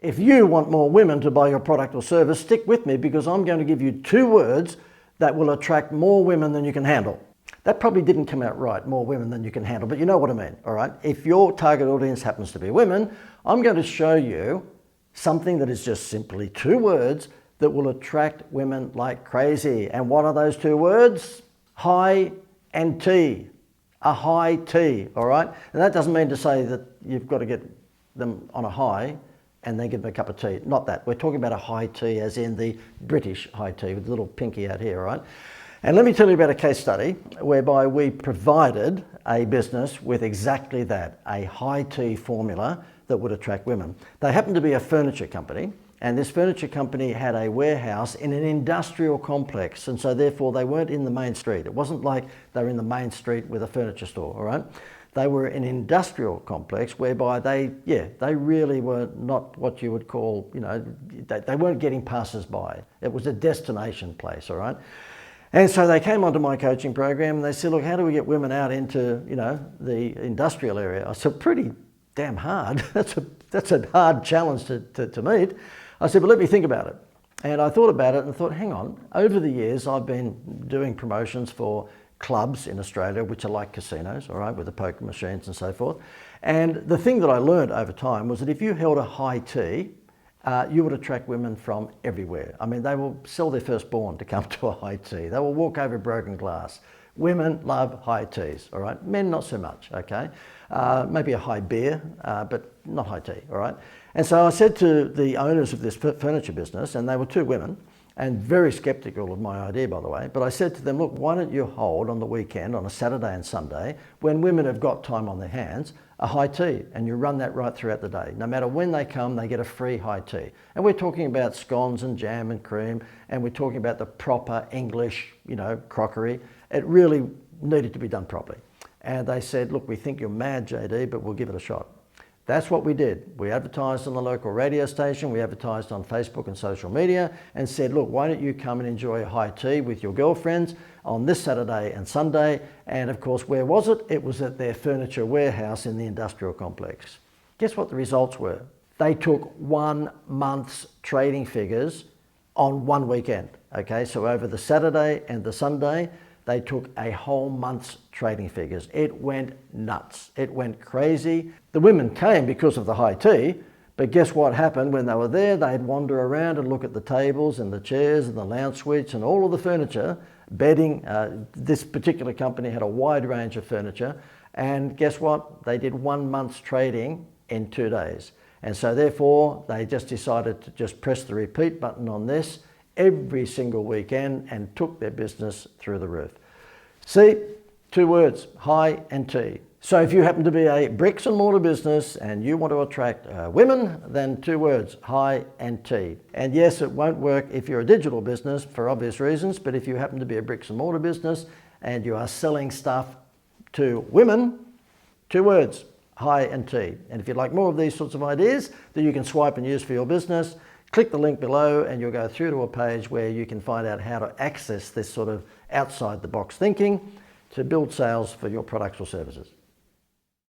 If you want more women to buy your product or service, stick with me because I'm going to give you 2 words that will attract more women than you can handle. That probably didn't come out right, more women than you can handle, but you know what I mean, all right? If your target audience happens to be women, I'm going to show you something that is just simply 2 words that will attract women like crazy. And what are those 2 words? High and tea. A high tea, all right? And that doesn't mean to say that you've got to get them on a high and then give them a cup of tea. Not that. We're talking about a high tea as in the British high tea with the little pinky out here, all right? And let me tell you about a case study whereby we provided a business with exactly that, a high tea formula that would attract women. They happened to be a furniture company, and this furniture company had a warehouse in an industrial complex, and so therefore they weren't in the main street. It wasn't like they were in the main street with a furniture store, all right? They were an industrial complex whereby they really were not what you would call, they weren't getting passers-by. It was a destination place, all right? And so they came onto my coaching program and they said, look, how do we get women out into, the industrial area? I said, pretty damn hard. That's a hard challenge to meet. I said, but let me think about it. And I thought about it and thought, hang on, over the years, I've been doing promotions for clubs in Australia, which are like casinos, all right, with the poker machines and so forth. And the thing that I learned over time was that if you held a high tea, you would attract women from everywhere. I mean, they will sell their firstborn to come to a high tea. They will walk over broken glass. Women love high teas, all right? Men, not so much, okay? Maybe a high beer, but not high tea, all right? And so I said to the owners of this furniture business, and they were 2 women, and very skeptical of my idea, by the way, but I said to them, look, why don't you hold on the weekend, on a Saturday and Sunday, when women have got time on their hands, a high tea, and you run that right throughout the day. No matter when they come, they get a free high tea. And we're talking about scones and jam and cream, and we're talking about the proper English, crockery. It really needed to be done properly. And they said, look, we think you're mad, JD, but we'll give it a shot. That's what we did. We advertised on the local radio station, we advertised on Facebook and social media, and said, look, why don't you come and enjoy a high tea with your girlfriends on this Saturday and Sunday? And of course, where was it? It was at their furniture warehouse in the industrial complex. Guess what the results were? They took 1 month's trading figures on 1 weekend. Okay, so over the Saturday and the Sunday, they took a whole month's trading figures. It went nuts. It went crazy. The women came because of the high tea, but guess what happened when they were there? They'd wander around and look at the tables and the chairs and the lounge suites and all of the furniture, bedding. This particular company had a wide range of furniture. And guess what? They did 1 month's trading in 2 days. And so therefore, they just decided to just press the repeat button on this every single weekend and took their business through the roof. See, 2 words, high and tea. So if you happen to be a bricks and mortar business and you want to attract women, then 2 words, high and tea. And yes, it won't work if you're a digital business for obvious reasons, but if you happen to be a bricks and mortar business and you are selling stuff to women, 2 words, high and tea. And if you'd like more of these sorts of ideas that you can swipe and use for your business, click the link below and you'll go through to a page where you can find out how to access this sort of outside the box thinking to build sales for your products or services.